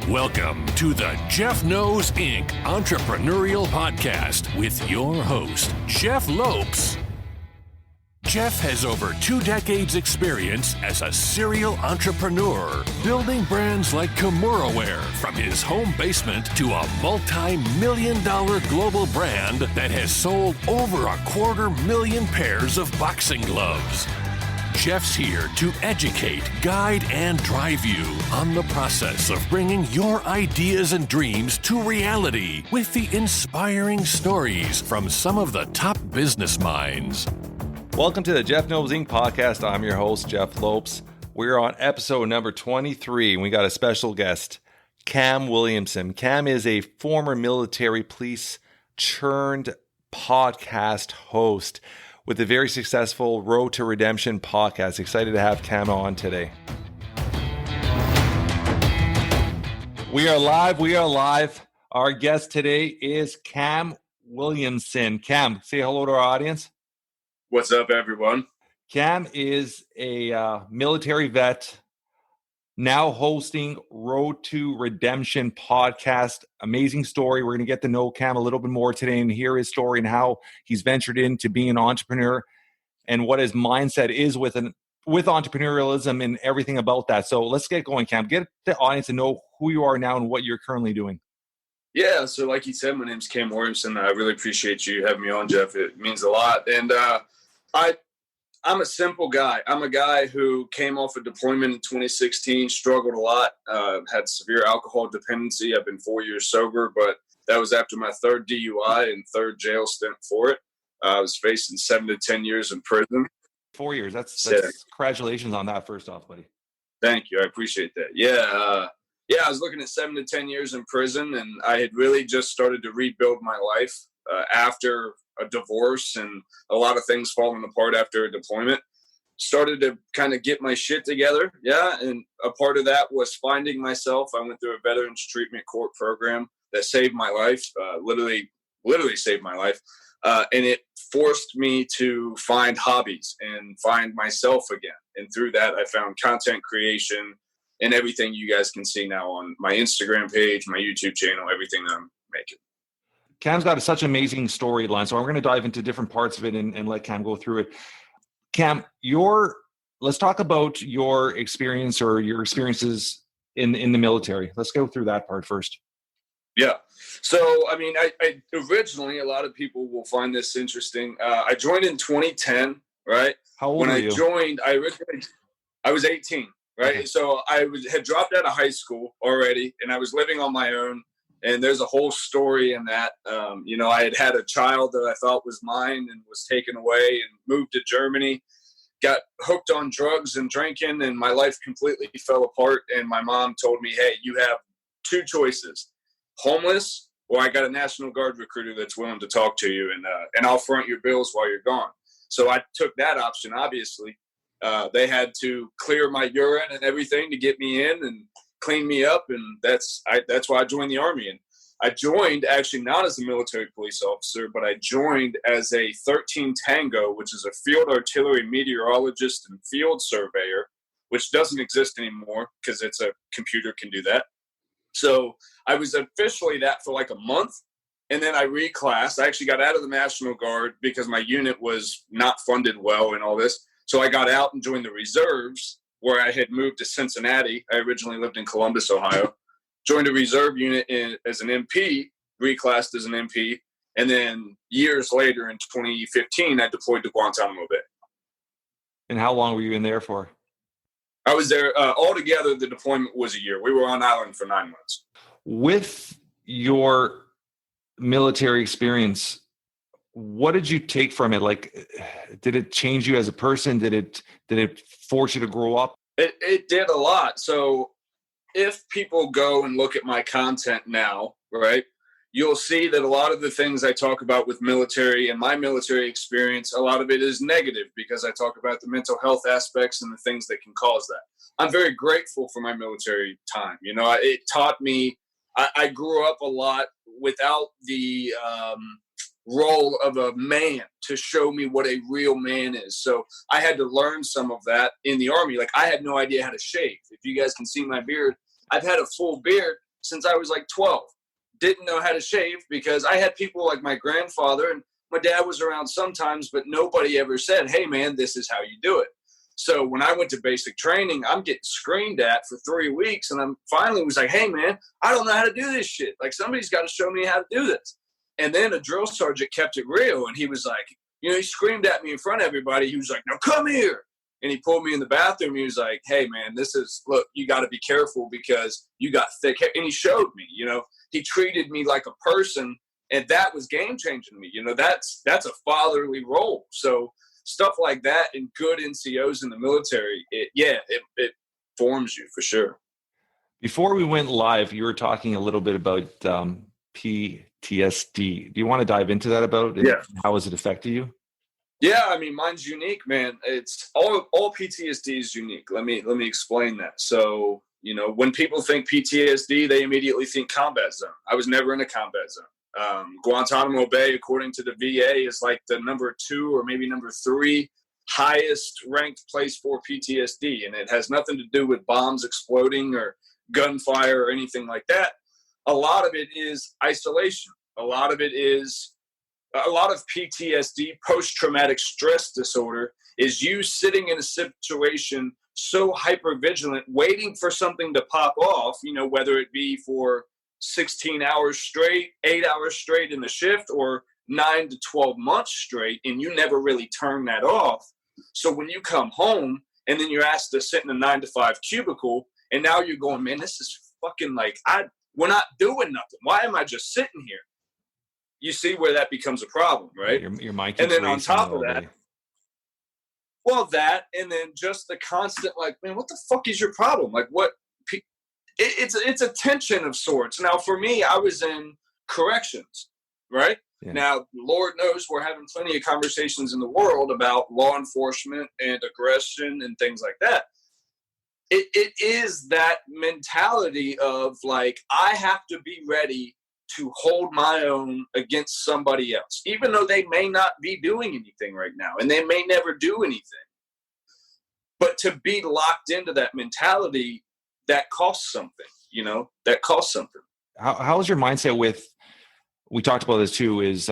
Welcome to the Jeff Knows Inc. Entrepreneurial Podcast with your host, Jeff Lopes. Jeff has over 2 decades experience as a serial entrepreneur, building brands like Kimura from his home basement to a multi-million-dollar global brand that has sold over 250,000 pairs of boxing gloves. Jeff's here to educate, guide, and drive you on the process of bringing your ideas and dreams to reality with the inspiring stories from some of the top business minds. Welcome to the Jeff Knows Inc. podcast. I'm your host, Jeff Lopes. We're on episode number 23, and we got a special guest, Cam Williamson. Cam is a former military police turned podcast host with a very successful Road to Redemption podcast. Excited to have Cam on today. We are live. Our guest today is Cam Williamson. Cam, say hello to our audience. What's up, everyone? Cam is a military vet, now hosting Road to Redemption podcast. Amazing story. We're going to get to know Cam a little bit more today and hear his story and how he's ventured into being an entrepreneur and what his mindset is with entrepreneurialism and everything about that. So let's get going, Cam. Get the audience to know who you are now and what you're currently doing. Yeah, so like you said, my name's Cam Williamson. I really appreciate you having me on, Jeff. It means a lot. And I'm a simple guy. I'm a guy who came off a deployment in 2016, struggled a lot, had severe alcohol dependency. I've been 4 years sober, but that was after my third DUI and third jail stint for it. I was facing 7 to 10 years in prison. 4 years. That's congratulations on that, first off, buddy. Thank you. I appreciate that. Yeah, I was looking at 7 to 10 years in prison, and I had really just started to rebuild my life after a divorce and a lot of things falling apart after a deployment. Started to kind of get my shit together. Yeah. And a part of that was finding myself. I went through a veterans treatment court program that saved my life, literally saved my life. And it forced me to find hobbies and find myself again. And through that, I found content creation and everything you guys can see now on my Instagram page, my YouTube channel, everything that I'm making. Cam's got such an amazing storyline, so I'm going to dive into different parts of it and let Cam go through it. Cam, let's talk about your experience or your experiences in the military. Let's go through that part first. Yeah. So, I mean, I originally, a lot of people will find this interesting. I joined in 2010, right? How old were you? When I joined, I was 18, right? Okay. So had dropped out of high school already, and I was living on my own. And there's a whole story in that. I had a child that I thought was mine and was taken away and moved to Germany, got hooked on drugs and drinking, and my life completely fell apart. And my mom told me, hey, you have 2 choices, homeless, or I got a National Guard recruiter that's willing to talk to you, and I'll front your bills while you're gone. So I took that option, obviously. They had to clear my urine and everything to get me in and clean me up, and that's why I joined the Army. And I joined actually not as a military police officer, but I joined as a 13 Tango, which is a field artillery meteorologist and field surveyor, which doesn't exist anymore because it's a computer can do that. So I was officially that for like a month, and then I reclassed. I actually got out of the National Guard because my unit was not funded well and all this. So I got out and joined the reserves, where I had moved to Cincinnati. I originally lived in Columbus, Ohio. Joined a reserve unit as an MP, reclassed as an MP, and then years later in 2015, I deployed to Guantanamo Bay. And how long were you in there for? I was there, altogether, the deployment was a year. We were on island for 9 months. With your military experience, what did you take from it? Like, did it change you as a person? Did it force you to grow up? It did a lot. So if people go and look at my content now, right, you'll see that a lot of the things I talk about with military and my military experience, a lot of it is negative because I talk about the mental health aspects and the things that can cause that. I'm very grateful for my military time. It taught me, I grew up a lot without the role of a man to show me what a real man is. So I had to learn some of that in the Army. Like, I had no idea how to shave. If you guys can see my beard, I've had a full beard since I was like 12. Didn't know how to shave because I had people like my grandfather, and my dad was around sometimes, but nobody ever said, hey, man, this is how you do it. So when I went to basic training, I'm getting screamed at for 3 weeks, and I'm finally was like, hey, man, I don't know how to do this shit. Like, somebody's got to show me how to do this. And then a drill sergeant kept it real, and he was like, he screamed at me in front of everybody. He was like, now come here. And he pulled me in the bathroom. He was like, hey, man, look, you got to be careful because you got thick hair. And he showed me, he treated me like a person, and that was game changing to me. That's a fatherly role. So stuff like that and good NCOs in the military, it forms you for sure. Before we went live, you were talking a little bit about PTSD. Do you want to dive into that how has it affected you? Yeah, I mean, mine's unique, man. It's all PTSD is unique. Let me explain that. So, when people think PTSD, they immediately think combat zone. I was never in a combat zone. Guantanamo Bay, according to the VA, is like the number 2 or maybe number 3 highest ranked place for PTSD. And it has nothing to do with bombs exploding or gunfire or anything like that. A lot of it is isolation. A lot of PTSD, post-traumatic stress disorder, is you sitting in a situation so hyper-vigilant, waiting for something to pop off, whether it be for 16 hours straight, 8 hours straight in the shift, or 9 to 12 months straight, and you never really turn that off. So when you come home and then you're asked to sit in a 9 to 5 cubicle, and now you're going, man, this is fucking we're not doing nothing. Why am I just sitting here? You see where that becomes a problem, right? Your mind keeps and then on top of that, day. And then just the constant, man, what the fuck is your problem? What? It's a tension of sorts. Now, for me, I was in corrections, right? Yeah. Now, Lord knows we're having plenty of conversations in the world about law enforcement and aggression and things like that. It is that mentality of I have to be ready to hold my own against somebody else, even though they may not be doing anything right now and they may never do anything. But to be locked into that mentality, that costs something, that costs something. How is your mindset we talked about this too, is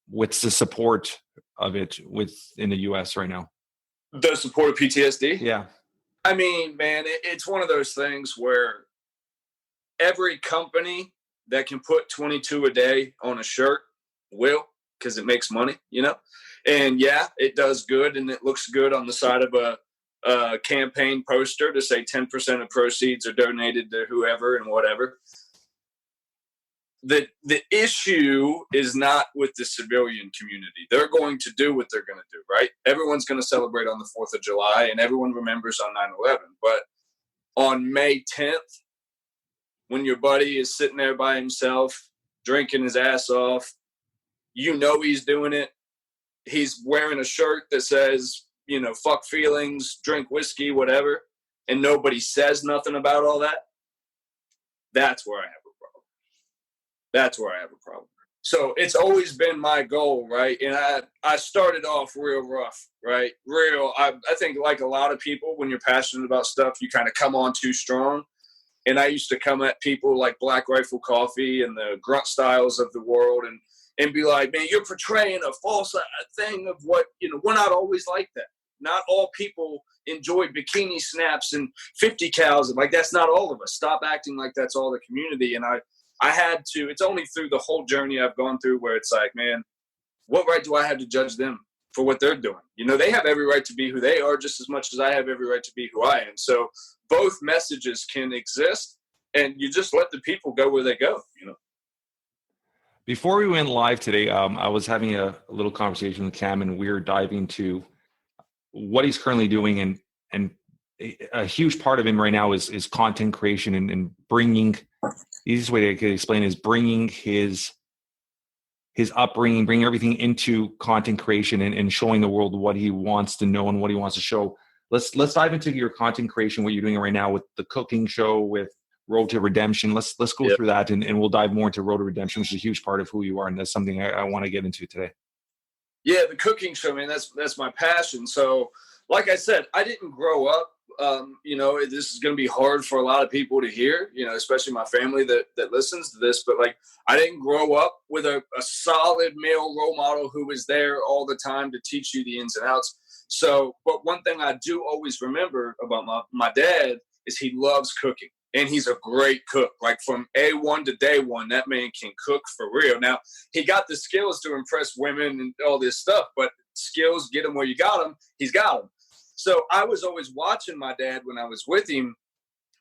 what's the support of it in the US right now? The support of PTSD? Yeah. I mean, man, it's one of those things where every company that can put 22 a day on a shirt will, because it makes money, and yeah, it does good. And it looks good on the side of a campaign poster to say 10% of proceeds are donated to whoever and whatever. The issue is not with the civilian community. They're going to do what they're going to do, right? Everyone's going to celebrate on the 4th of July, and everyone remembers on 9/11. But on May 10th, when your buddy is sitting there by himself, drinking his ass off, he's doing it. He's wearing a shirt that says, fuck feelings, drink whiskey, whatever, and nobody says nothing about all that. That's where I have a problem. So it's always been my goal, right? And I started off real rough, right? I think like a lot of people, when you're passionate about stuff, you kind of come on too strong. And I used to come at people like Black Rifle Coffee and the Grunt Styles of the world and be like, man, you're portraying a false thing of what, we're not always like that. Not all people enjoy bikini snaps and 50 cals. That's not all of us. Stop acting like that's all the community. And I had to, it's only through the whole journey I've gone through where it's like, man, what right do I have to judge them for what they're doing? They have every right to be who they are just as much as I have every right to be who I am. So both messages can exist, and you just let the people go where they go, Before we went live today, I was having a little conversation with Cam, and we were diving to what he's currently doing, and a huge part of him right now is content creation and bringing. The easiest way to explain is bringing his upbringing, bringing everything into content creation and showing the world what he wants to know and what he wants to show. Let's dive into your content creation, what you're doing right now with the cooking show, with Road to Redemption. Let's go through that, and we'll dive more into Road to Redemption, which is a huge part of who you are, and that's something I want to get into today. Yeah, the cooking show, man, that's my passion. So like I said, I didn't grow up. This is going to be hard for a lot of people to hear, especially my family that listens to this. But like, I didn't grow up with a solid male role model who was there all the time to teach you the ins and outs. So, but one thing I do always remember about my dad is he loves cooking. And he's a great cook. Like from A1 to day one, that man can cook for real. Now, he got the skills to impress women and all this stuff, but skills, get them where you got them, he's got them. So I was always watching my dad when I was with him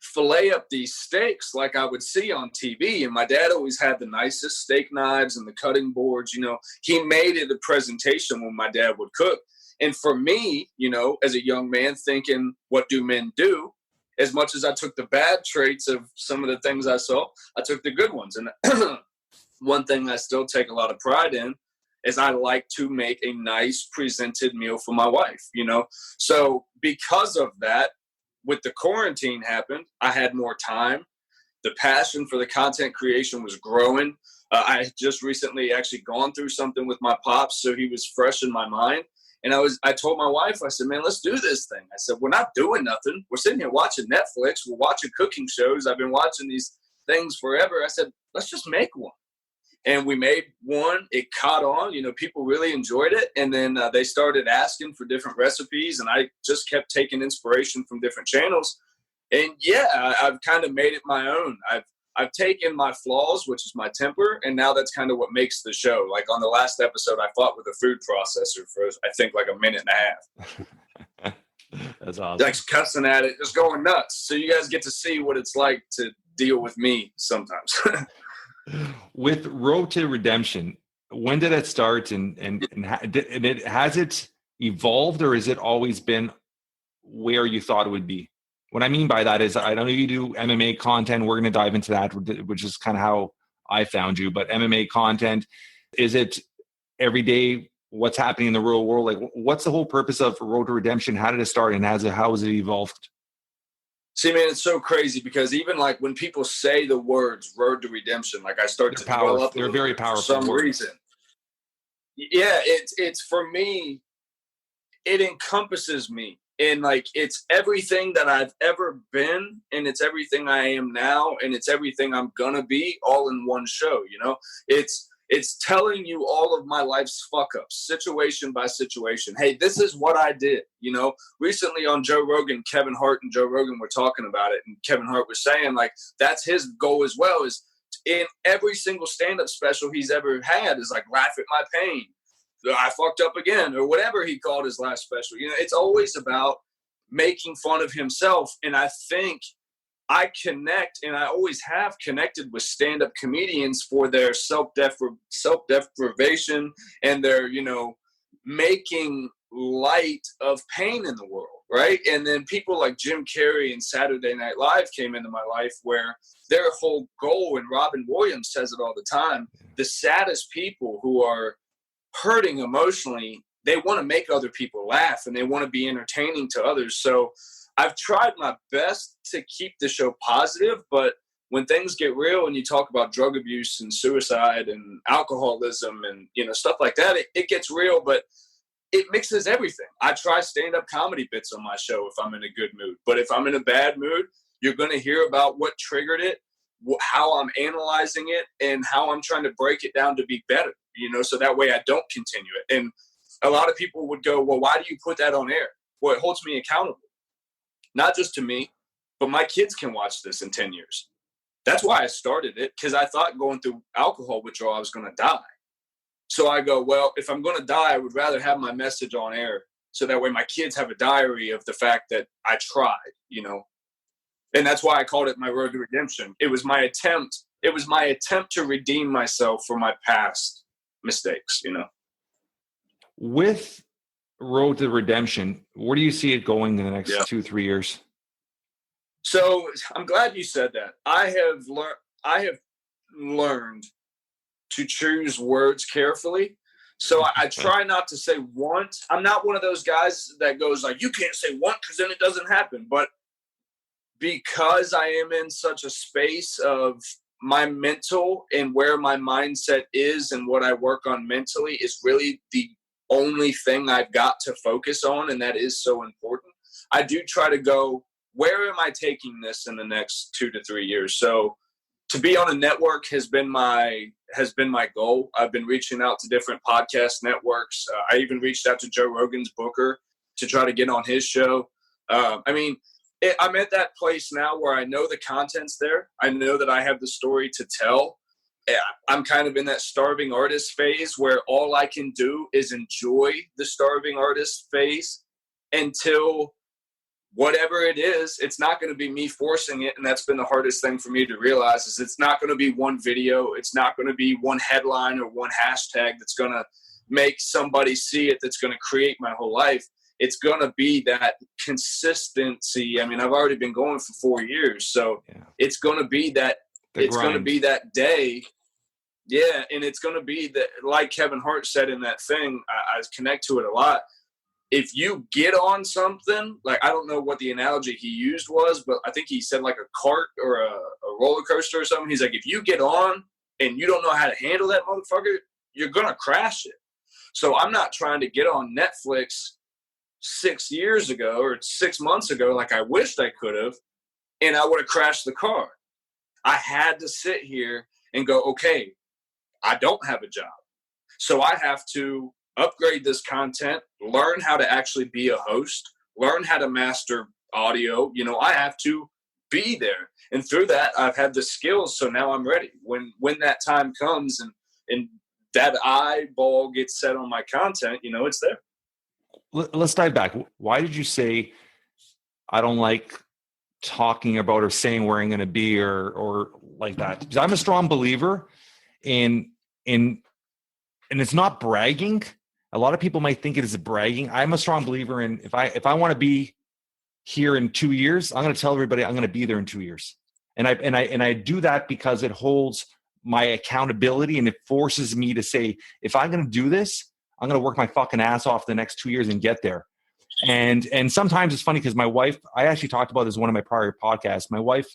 fillet up these steaks like I would see on TV. And my dad always had the nicest steak knives and the cutting boards. He made it a presentation when my dad would cook. And for me, as a young man thinking, what do men do? As much as I took the bad traits of some of the things I saw, I took the good ones. And one thing I still take a lot of pride in is I like to make a nice presented meal for my wife, So because of that, with the quarantine happened, I had more time. The passion for the content creation was growing. I had just recently actually gone through something with my pops, so he was fresh in my mind. And I told my wife, I said, man, let's do this thing. I said, we're not doing nothing. We're sitting here watching Netflix. We're watching cooking shows. I've been watching these things forever. I said, let's just make one. And we made one. It caught on. People really enjoyed it. And then they started asking for different recipes. And I just kept taking inspiration from different channels. And yeah, I've kind of made it my own. I've taken my flaws, which is my temper, and now that's kind of what makes the show. Like on the last episode, I fought with a food processor for, I think, like a minute and a half. That's awesome. Like cussing at it, just going nuts. So you guys get to see what it's like to deal with me sometimes. With Road to Redemption, when did it start, and has it evolved, or has it always been where you thought it would be? What I mean by that is, I know you do MMA content. We're going to dive into that, which is kind of how I found you. But MMA content, is it every day what's happening in the real world? Like, what's the whole purpose of Road to Redemption? How did it start, and how has it evolved? See, man, it's so crazy because even like when people say the words Road to Redemption, like I start to dwell up. They're very powerful for some words. reason. Yeah, it's for me, it encompasses me. And like, it's everything that I've ever been, and it's everything I am now, and it's everything I'm gonna be, all in one show. It's telling you all of my life's fuck ups, situation by situation. Hey, this is what I did. Recently on Joe Rogan, Kevin Hart and Joe Rogan were talking about it, and Kevin Hart was saying like that's his goal as well. Is in every single stand-up special he's ever had is like laugh at my pain. I fucked up again, or whatever he called his last special. It's always about making fun of himself. And I think I connect, and I always have connected with stand-up comedians for their self-deprivation and their, making light of pain in the world, right? And then people like Jim Carrey and Saturday Night Live came into my life, where their whole goal, and Robin Williams says it all the time, the saddest people who are hurting emotionally, they want to make other people laugh, and they want to be entertaining to others. So I've tried my best to keep the show positive, but when things get real and you talk about drug abuse and suicide and alcoholism and stuff like that, it gets real, but it mixes everything. I try stand-up comedy bits on my show if I'm in a good mood, but if I'm in a bad mood, you're going to hear about what triggered it, how I'm analyzing it, and how I'm trying to break it down to be better, so that way I don't continue it. And a lot of people would go, well, why do you put that on air? Well, it holds me accountable. Not just to me, but my kids can watch this in 10 years. That's why I started it, because I thought going through alcohol withdrawal, I was going to die. So I go, well, if I'm going to die, I would rather have my message on air, so that way my kids have a diary of the fact that I tried, And that's why I called it my Road to Redemption. It was my attempt. It was my attempt to redeem myself for my past mistakes, With Road to Redemption, where do you see it going in the next 2-3 years? So I'm glad you said that. I have learned to choose words carefully. So I try not to say want. I'm not one of those guys that goes like, you can't say want because then it doesn't happen. But because I am in such a space of my mental and where my mindset is and what I work on mentally is really the only thing I've got to focus on, and that is so important. I do try to go, where am I taking this in the next 2 to 3 years? So to be on a network has been my goal. I've been reaching out to different podcast networks. I even reached out to Joe Rogan's booker to try to get on his show. I'm at that place now where I know the content's there. I know that I have the story to tell. I'm kind of in that starving artist phase where all I can do is enjoy the starving artist phase until whatever it is. It's not going to be me forcing it. And that's been the hardest thing for me to realize is it's not going to be one video. It's not going to be one headline or one hashtag that's going to make somebody see it, that's going to create my whole life. It's going to be that consistency. I mean, I've already been going for 4 years, so it's going to be that. It's going to be that day. Yeah, and it's going to be that, like Kevin Hart said in that thing, I connect to it a lot. If you get on something, like, I don't know what the analogy he used was, but I think he said like a cart or a roller coaster or something. He's like, if you get on and you don't know how to handle that motherfucker, you're going to crash it. So I'm not trying to get on Netflix 6 years ago or 6 months ago like I wished I could have, and I would have crashed the car. I had to sit here and go, okay, I don't have a job. So I have to upgrade this content, learn how to actually be a host, learn how to master audio. You know, I have to be there. And through that, I've had the skills. So now I'm ready. When that time comes and that eyeball gets set on my content, you know, it's there. Let's dive back. Why did you say, I don't like talking about or saying where I'm going to be or like that? Because I'm a strong believer in it's not bragging. A lot of people might think it is bragging. I'm a strong believer in if I want to be here in 2 years, I'm going to tell everybody I'm going to be there in 2 years. And I do that because it holds my accountability and it forces me to say, if I'm going to do this, I'm going to work my fucking ass off the next 2 years and get there. And sometimes it's funny because my wife, I actually talked about this in one of my prior podcasts. My wife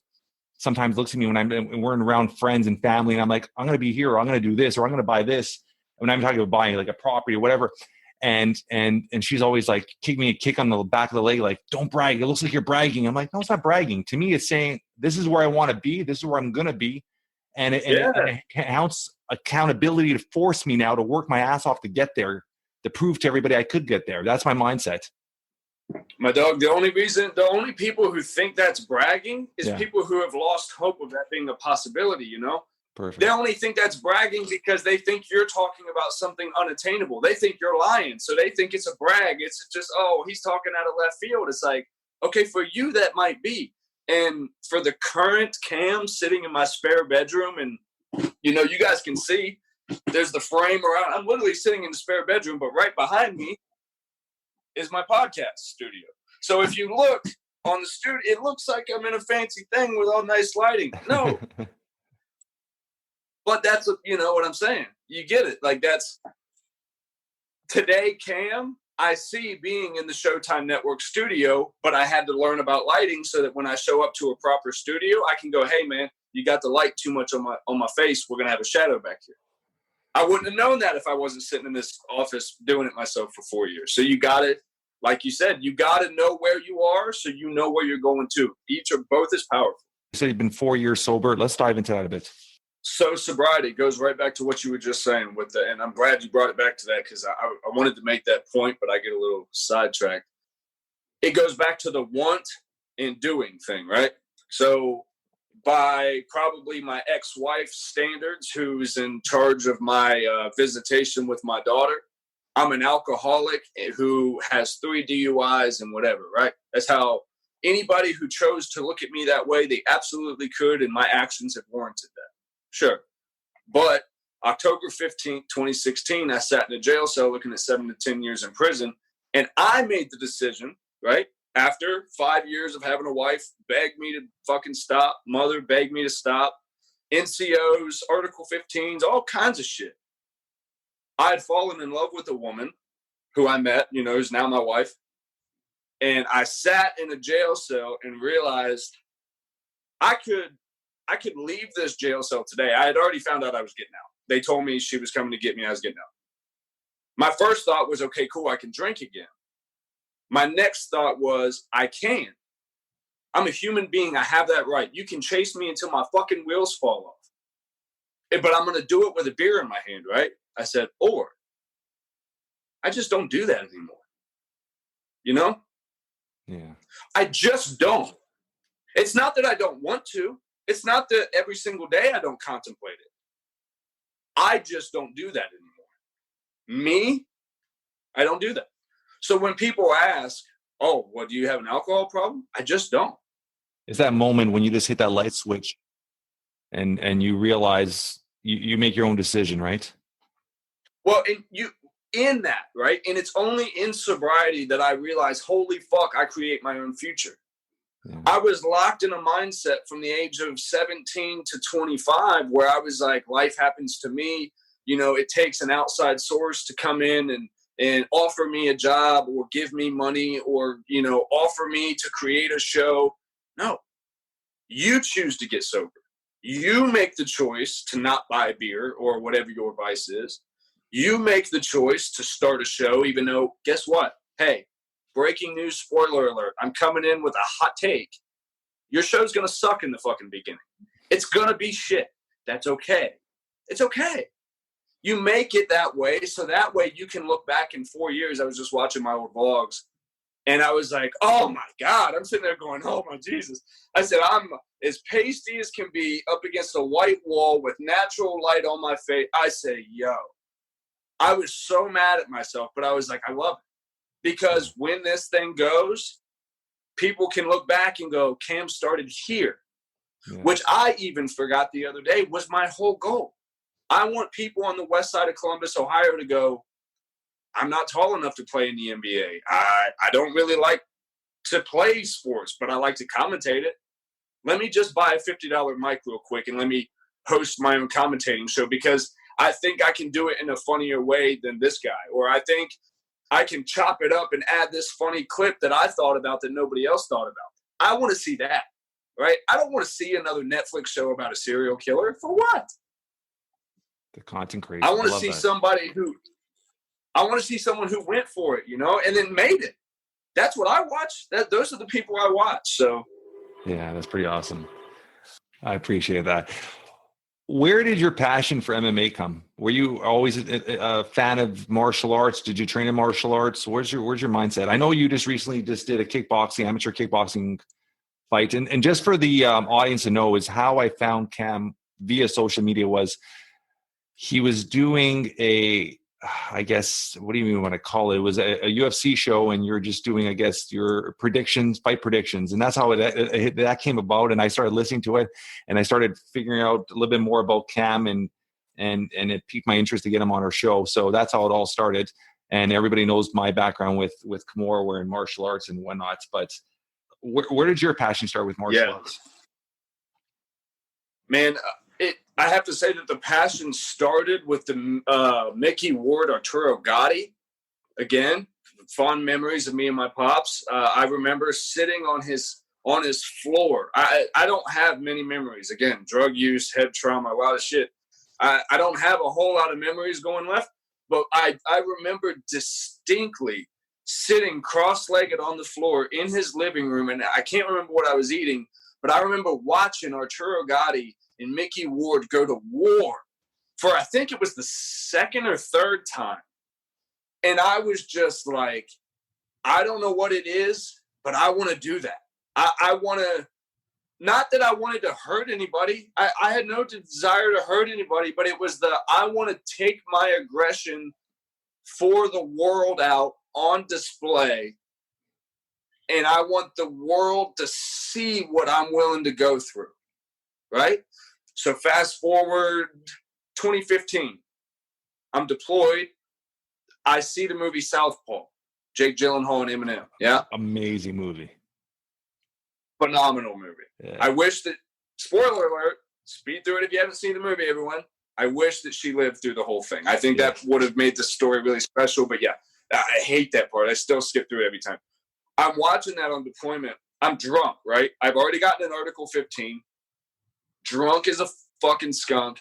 sometimes looks at me when we're around friends and family, and I'm like, I'm going to be here, or I'm going to do this, or I'm going to buy this. When I'm talking about buying like a property or whatever. And she's always like, kick me a kick on the back of the leg, like, don't brag. It looks like you're bragging. I'm like, no, it's not bragging. To me, it's saying, this is where I want to be. This is where I'm going to be. And it counts accountability to force me now to work my ass off to get there, to prove to everybody I could get there. That's my mindset. My dog, the only people who think that's bragging is people who have lost hope of that being a possibility, you know? Perfect. They only think that's bragging because they think you're talking about something unattainable. They think you're lying. So they think it's a brag. It's just, oh, he's talking out of left field. It's like, okay, for you, that might be. And for the current Cam sitting in my spare bedroom, and, you know, you guys can see there's the frame around. I'm literally sitting in the spare bedroom, but right behind me is my podcast studio. So if you look on the studio, it looks like I'm in a fancy thing with all nice lighting. No. But that's, you know what I'm saying? You get it. Like, that's today, Cam, I see being in the Showtime Network studio, but I had to learn about lighting so that when I show up to a proper studio, I can go, hey, man, you got the light too much on my face. We're going to have a shadow back here. I wouldn't have known that if I wasn't sitting in this office doing it myself for 4 years. So you got it. Like you said, you got to know where you are so you know where you're going to. Each or both is powerful. You said you've been 4 years sober. Let's dive into that a bit. So sobriety goes right back to what you were just saying with the, and I'm glad you brought it back to that because I wanted to make that point, but I get a little sidetracked. It goes back to the want and doing thing, right? So by probably my ex-wife's standards, who's in charge of my visitation with my daughter, I'm an alcoholic who has 3 DUIs and whatever, right? That's how anybody who chose to look at me that way, they absolutely could, and my actions have warranted that. Sure. But October 15th, 2016, I sat in a jail cell looking at 7 to 10 years in prison. And I made the decision, right? After 5 years of having a wife beg me to fucking stop, mother begged me to stop, NCOs, Article 15s, all kinds of shit. I had fallen in love with a woman who I met, you know, who's now my wife. And I sat in a jail cell and realized I could leave this jail cell today. I had already found out I was getting out. They told me she was coming to get me. I was getting out. My first thought was, okay, cool, I can drink again. My next thought was, I can. I'm a human being. I have that right. You can chase me until my fucking wheels fall off. But I'm going to do it with a beer in my hand, right? I said, or I just don't do that anymore. You know? Yeah. I just don't. It's not that I don't want to. It's not that every single day I don't contemplate it. I just don't do that anymore. Me, I don't do that. So when people ask, oh, well, do you have an alcohol problem? I just don't. It's that moment when you just hit that light switch and you realize you make your own decision, right? Well, in that, right? And it's only in sobriety that I realize, holy fuck, I create my own future. Yeah. I was locked in a mindset from the age of 17 to 25 where I was like, life happens to me. You know, it takes an outside source to come in and offer me a job or give me money or, you know, offer me to create a show. No, you choose to get sober. You make the choice to not buy beer or whatever your vice is. You make the choice to start a show, even though, guess what? Hey, breaking news, spoiler alert, I'm coming in with a hot take. Your show's going to suck in the fucking beginning. It's going to be shit. That's okay. It's okay. You make it that way, so that way you can look back in 4 years. I was just watching my old vlogs, and I was like, oh, my God. I'm sitting there going, oh, my Jesus. I said, I'm as pasty as can be up against a white wall with natural light on my face. I say, yo. I was so mad at myself, but I was like, I love it. Because when this thing goes, people can look back and go, Cam started here, which I even forgot the other day was my whole goal. I want people on the west side of Columbus, Ohio to go, I'm not tall enough to play in the NBA. I don't really like to play sports, but I like to commentate it. Let me just buy a $50 mic real quick and let me host my own commentating show because I think I can do it in a funnier way than this guy. Or I think I can chop it up and add this funny clip that I thought about that nobody else thought about. I want to see that, right? I don't want to see another Netflix show about a serial killer. For what? The content creator. I want to see someone who went for it, you know, and then made it. That's what I watch. Those are the people I watch. So, yeah, that's pretty awesome. I appreciate that. Where did your passion for MMA come? Were you always a fan of martial arts? Did you train in martial arts? Where's your mindset? I know you just recently did a amateur kickboxing fight. And just for the audience to know is how I found Cam via social media was he was doing I guess, what do you even want to call it? It was a UFC show, and you're just doing, I guess, your fight predictions. And that's how that came about. And I started listening to it, and I started figuring out a little bit more about Cam, and it piqued my interest to get him on our show. So that's how it all started. And everybody knows my background with Kimura, we're in martial arts and whatnot. But where did your passion start with martial arts? Man, I have to say that the passion started with the Mickey Ward Arturo Gatti. Again, fond memories of me and my pops. I remember sitting on his floor. I don't have many memories. Again, drug use, head trauma, a lot of shit. I don't have a whole lot of memories going left, but I remember distinctly sitting cross-legged on the floor in his living room, and I can't remember what I was eating, but I remember watching Arturo Gatti and Mickey Ward go to war for, I think it was the second or third time. And I was just like, I don't know what it is, but I want to do that. I want to, not that I wanted to hurt anybody. I had no desire to hurt anybody, but it was I want to take my aggression for the world out on display. And I want the world to see what I'm willing to go through. Right? So fast forward 2015, I'm deployed. I see the movie Southpaw, Jake Gyllenhaal and Eminem. Yeah. Amazing movie. Phenomenal movie. Yeah. I wish that, spoiler alert, speed through it if you haven't seen the movie, everyone. I wish that she lived through the whole thing. I think that would have made the story really special. But yeah, I hate that part. I still skip through it every time. I'm watching that on deployment. I'm drunk, right? I've already gotten an Article 15. Drunk as a fucking skunk.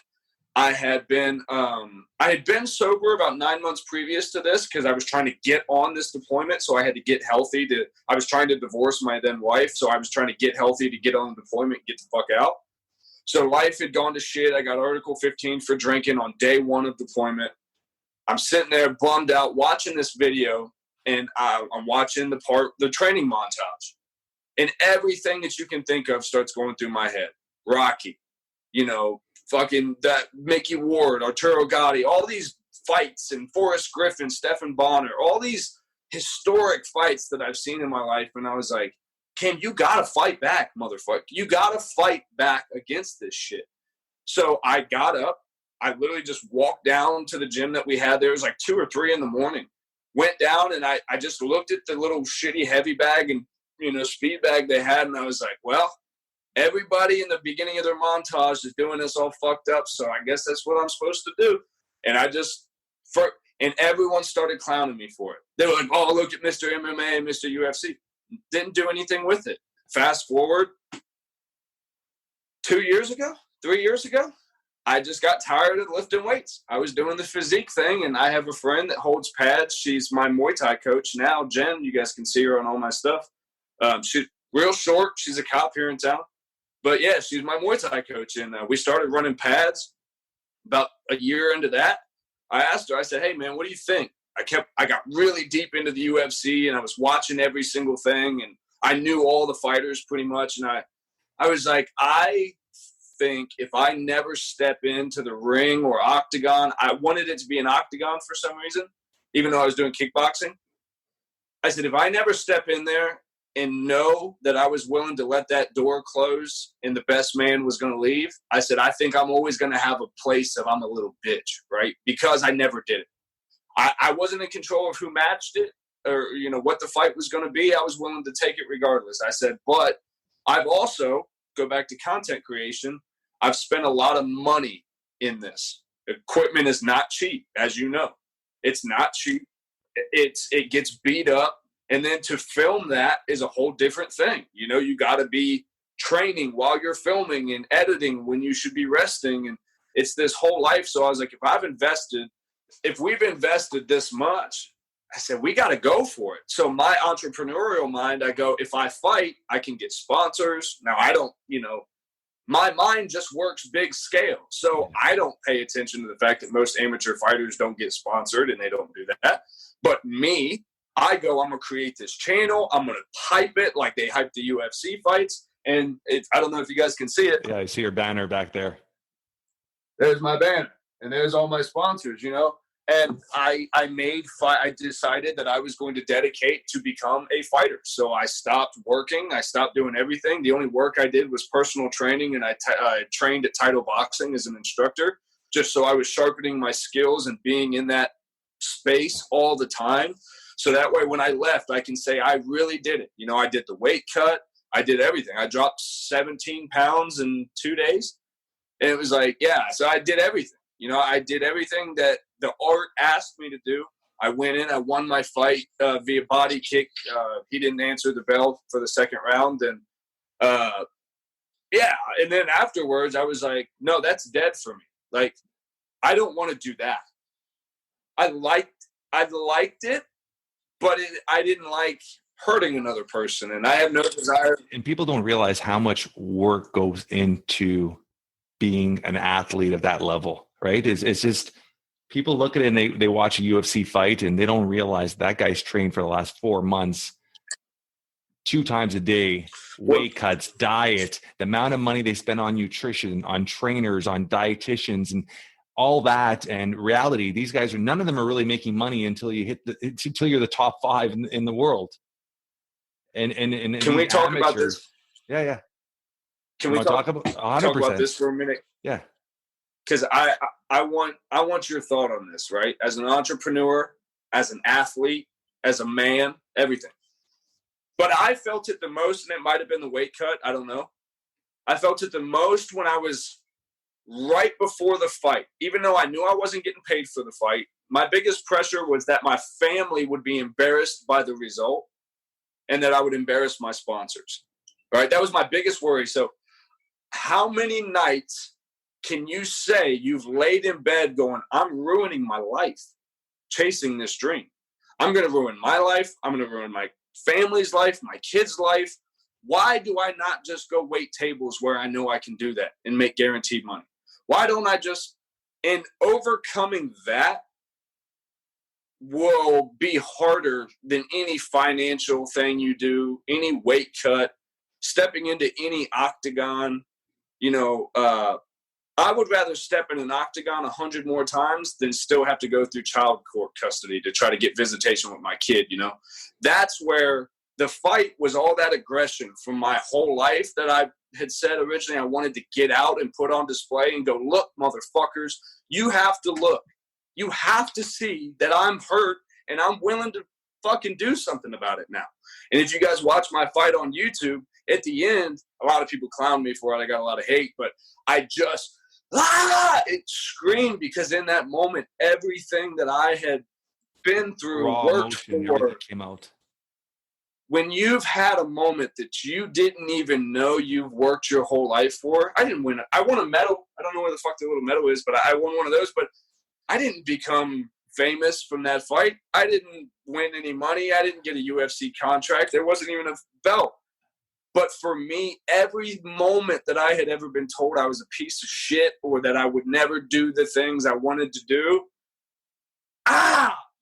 I had been sober about 9 months previous to this because I was trying to get on this deployment. So I had to get healthy. I was trying to divorce my then wife. So I was trying to get healthy to get on the deployment and get the fuck out. So life had gone to shit. I got Article 15 for drinking on day 1 of deployment. I'm sitting there bummed out watching this video, and I'm watching the training montage. And everything that you can think of starts going through my head. Rocky, fucking that Mickey Ward, Arturo Gatti, all these fights, and Forrest Griffin, Stephen Bonner, all these historic fights that I've seen in my life. And I was like, Cam, you got to fight back, motherfucker. You got to fight back against this shit. So I got up. I literally just walked down to the gym that we had there. It was like 2 or 3 in the morning. Went down, and I just looked at the little shitty heavy bag and, speed bag they had. And I was like, well, everybody in the beginning of their montage is doing this all fucked up. So I guess that's what I'm supposed to do. And and everyone started clowning me for it. They were like, oh, look at Mr. MMA and Mr. UFC. Didn't do anything with it. Fast forward 3 years ago, I just got tired of lifting weights. I was doing the physique thing, and I have a friend that holds pads. She's my Muay Thai coach now, Jen. You guys can see her on all my stuff. She's real short. She's a cop here in town. But, yeah, she's my Muay Thai coach, and we started running pads. About a year into that, I asked her, I said, hey, man, what do you think? I got really deep into the UFC, and I was watching every single thing, and I knew all the fighters pretty much. And I was like, I think if I never step into the ring or octagon, I wanted it to be an octagon for some reason, even though I was doing kickboxing. I said, if I never step in there and know that I was willing to let that door close and the best man was going to leave, I said, I think I'm always going to have a place of I'm a little bitch, right? Because I never did it. I wasn't in control of who matched it or, what the fight was going to be. I was willing to take it regardless. I said, but I've also, go back to content creation, I've spent a lot of money in this. Equipment is not cheap, as you know. It's not cheap. It gets beat up. And then to film that is a whole different thing. You got to be training while you're filming and editing when you should be resting. And it's this whole life. So I was like, if we've invested this much, I said, we got to go for it. So my entrepreneurial mind, I go, if I fight, I can get sponsors. Now I don't, my mind just works big scale. So I don't pay attention to the fact that most amateur fighters don't get sponsored and they don't do that. But me, I go, I'm going to create this channel. I'm going to hype it like they hype the UFC fights. And I don't know if you guys can see it. Yeah, I see your banner back there. There's my banner. And there's all my sponsors, And I decided that I was going to dedicate to become a fighter. So I stopped working. I stopped doing everything. The only work I did was personal training, and I trained at Title Boxing as an instructor, just so I was sharpening my skills and being in that space all the time. So that way when I left, I can say I really did it. I did the weight cut. I did everything. I dropped 17 pounds in 2 days. And it was like, yeah, so I did everything. I did everything that the art asked me to do. I went in, I won my fight via body kick. He didn't answer the bell for the second round. And and then afterwards I was like, no, that's dead for me. Like, I don't want to do that. I liked it, but I didn't like hurting another person, and I have no desire. And people don't realize how much work goes into being an athlete of that level, right? It's just people look at it and they watch a UFC fight and they don't realize that guy's trained for the last 4 months, 2 times a day, weight cuts, diet, the amount of money they spend on nutrition, on trainers, on dietitians, and all that. And reality, these guys none of them are really making money until you're the top 5 in the world. And can we talk about this? Yeah. Can we talk about this for a minute? Yeah. Because I want your thought on this, right? As an entrepreneur, as an athlete, as a man, everything. But I felt it the most, and it might have been the weight cut. I don't know. I felt it the most when I was right before the fight. Even though I knew I wasn't getting paid for the fight, my biggest pressure was that my family would be embarrassed by the result and that I would embarrass my sponsors. Right? That was my biggest worry. So how many nights can you say you've laid in bed going, I'm ruining my life chasing this dream? I'm going to ruin my life. I'm going to ruin my family's life, my kids' life. Why do I not just go wait tables where I know I can do that and make guaranteed money? Why don't I just, and overcoming that will be harder than any financial thing you do, any weight cut, stepping into any octagon. I would rather step in an octagon 100 more times than still have to go through child court custody to try to get visitation with my kid. That's where the fight was, all that aggression from my whole life that I had said originally I wanted to get out and put on display and go, look, motherfuckers, you have to look. You have to see that I'm hurt and I'm willing to fucking do something about it now. And if you guys watch my fight on YouTube, at the end, a lot of people clown me for it. I got a lot of hate, but I just, it screamed, because in that moment, everything that I had been through, worked for, came out. When you've had a moment that you didn't even know you've worked your whole life for, I didn't win it. I won a medal. I don't know where the fuck the little medal is, but I won one of those. But I didn't become famous from that fight. I didn't win any money. I didn't get a UFC contract. There wasn't even a belt. But for me, every moment that I had ever been told I was a piece of shit or that I would never do the things I wanted to do,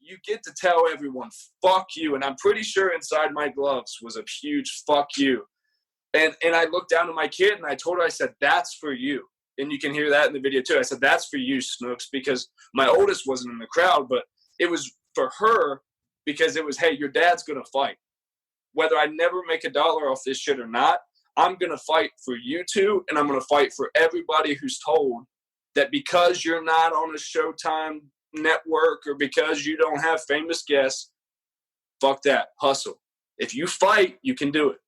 you get to tell everyone, fuck you. And I'm pretty sure inside my gloves was a huge fuck you. And I looked down at my kid and I told her, I said, that's for you. And you can hear that in the video too. I said, that's for you, Snooks, because my oldest wasn't in the crowd, but it was for her, because it was, hey, your dad's going to fight. Whether I never make $1 off this shit or not, I'm going to fight for you two, and I'm going to fight for everybody who's told that because you're not on a Showtime network or because you don't have famous guests, fuck that. Hustle. If you fight, you can do it.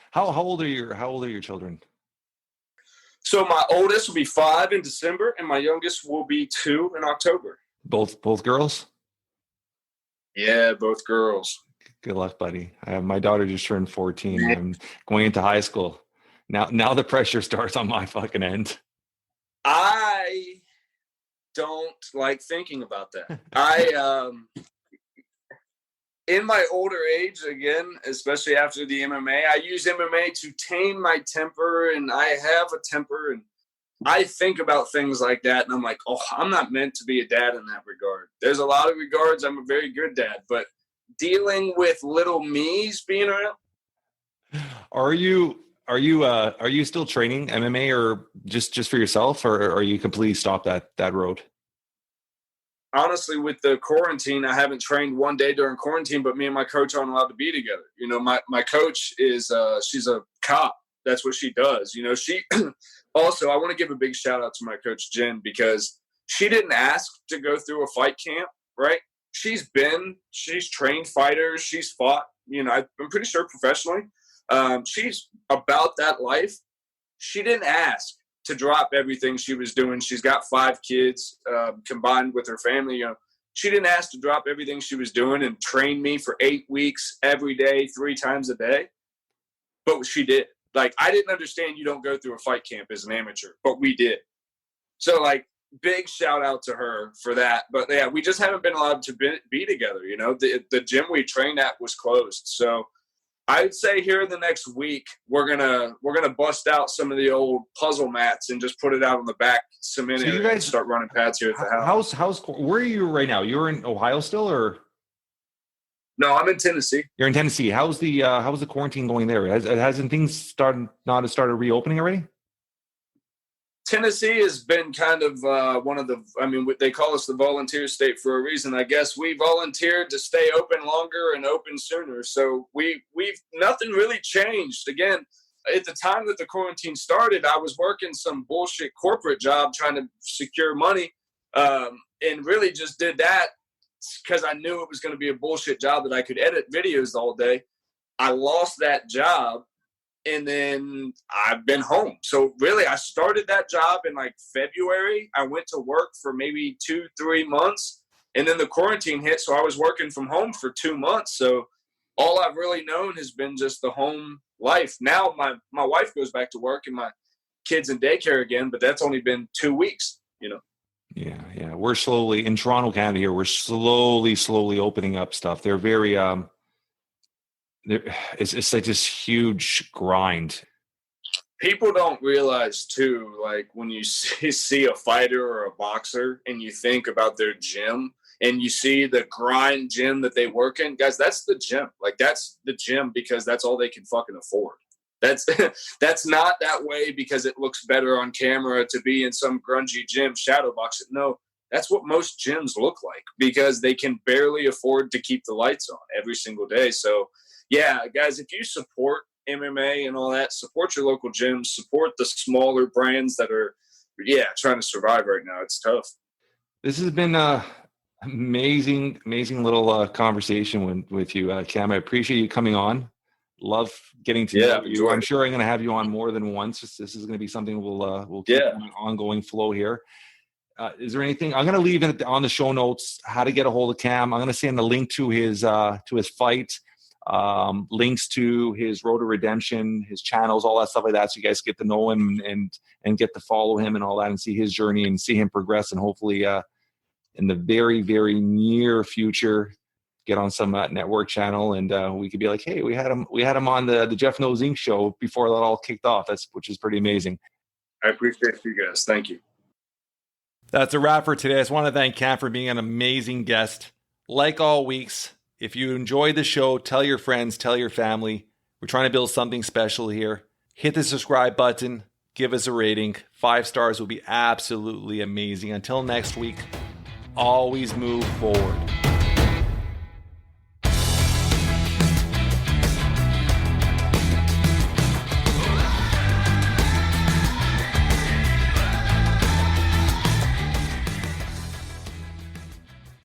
How old are your children? So my oldest will be 5 in December, and my youngest will be 2 in October. Both girls? Yeah, both girls. Good luck, buddy. My daughter just turned 14. I'm going into high school. Now the pressure starts on my fucking end. I don't like thinking about that. In my older age, again, especially after the MMA, I use MMA to tame my temper, and I have a temper, and I think about things like that, and I'm like, oh, I'm not meant to be a dad in that regard. There's a lot of regards I'm a very good dad, but dealing with little me's being around. Are you still training MMA, or just for yourself, or are you completely stopped that road? Honestly, with the quarantine, I haven't trained one day during quarantine, but me and my coach aren't allowed to be together. My coach is, she's a cop. That's what she does. She also, I want to give a big shout out to my coach, Jen, because she didn't ask to go through a fight camp, right? She's trained fighters. She's fought, I'm pretty sure professionally. She's about that life. She didn't ask to drop everything she was doing. She's got 5 kids combined with her family. She didn't ask to drop everything she was doing and train me for 8 weeks every day, 3 times a day. But she did. Like, I didn't understand you don't go through a fight camp as an amateur, but we did. So, big shout out to her for that. But yeah, we just haven't been allowed to be together. The gym we trained at was closed. So I'd say here in the next week, we're gonna bust out some of the old puzzle mats and just put it out on the back cement area and start running pads here at the house. Where are you right now? You're in Ohio still, or? No, I'm in Tennessee. You're in Tennessee. How's the quarantine going there? Hasn't things started reopening already? Tennessee has been kind of one of they call us the volunteer state for a reason. I guess we volunteered to stay open longer and open sooner. So we've nothing really changed. Again, at the time that the quarantine started, I was working some bullshit corporate job trying to secure money, and really just did that because I knew it was going to be a bullshit job that I could edit videos all day. I lost that job. And then I've been home. So really, I started that job in February. I went to work for maybe 2-3 months. And then the quarantine hit. So I was working from home for 2 months. So all I've really known has been just the home life. Now my wife goes back to work and my kids in daycare again, but that's only been 2 weeks, you know? Yeah. We're slowly in Toronto, Canada here. We're slowly opening up stuff. They're very, it's like this huge grind. People don't realize too, like when you see a fighter or a boxer and you think about their gym and you see the grind gym that they work in, guys, that's the gym. Like that's the gym because that's all they can fucking afford. That's not that way because it looks better on camera to be in some grungy gym shadow boxing. No, that's what most gyms look like because they can barely afford to keep the lights on every single day. So yeah, guys, if you support MMA and all that, support your local gyms, support the smaller brands that are, trying to survive right now. It's tough. This has been a amazing little conversation with you, Cam. I appreciate you coming on. Love getting to know you. I'm sure I'm going to have you on more than once. This is going to be something we'll keep on an ongoing flow here. Is there anything I'm going to leave on the show notes? How to get a hold of Cam? I'm going to send a link to his fight. Links to his Road to Redemption, his channels, all that stuff like that, so you guys get to know him and get to follow him and all that and see his journey and see him progress, and hopefully in the very, very near future get on some network channel and we could be like, hey, we had him on the Jeff Knows Inc. show before that all kicked off. Which is pretty amazing. I appreciate you guys. Thank you. That's a wrap for today. I just want to thank Cam for being an amazing guest. Like all weeks, if you enjoyed the show, tell your friends, tell your family. We're trying to build something special here. Hit the subscribe button. Give us a rating. 5 stars will be absolutely amazing. Until next week, always move forward.